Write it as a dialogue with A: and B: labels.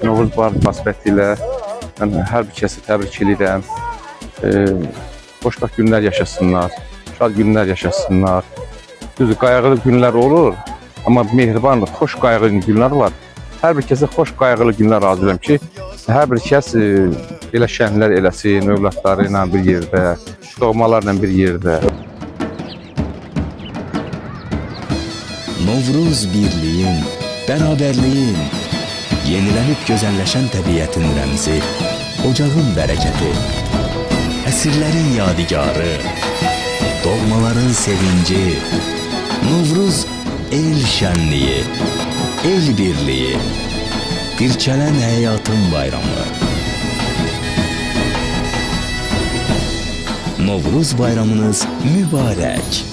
A: Novruz bayramı münasibətilə mən hər bir kəsi təbrik edirəm. Xoşbəxt günlər yaşasınlar, şad günlər yaşasınlar. Düzdür, qayğılı günlər olur, amma mehriban, xoş qayğılı günlər var. Hər bir kəsə xoş qayğılı günlər arzulayıram ki, hər bir kəs elə şənlər eləsin, övladları ilə bir yerdə, doğmalarla bir yerdə.
B: Novruz birliyin, beraberliyin, yenilenip güzelleşen təbiətin rəmzi, ocağın bərəkəti, əsrlərin yadigarı, doğmaların sevinci, Novruz el şənliyi, el birliyi, dirçələn həyatın bayramı. Novruz bayramınız mübarək.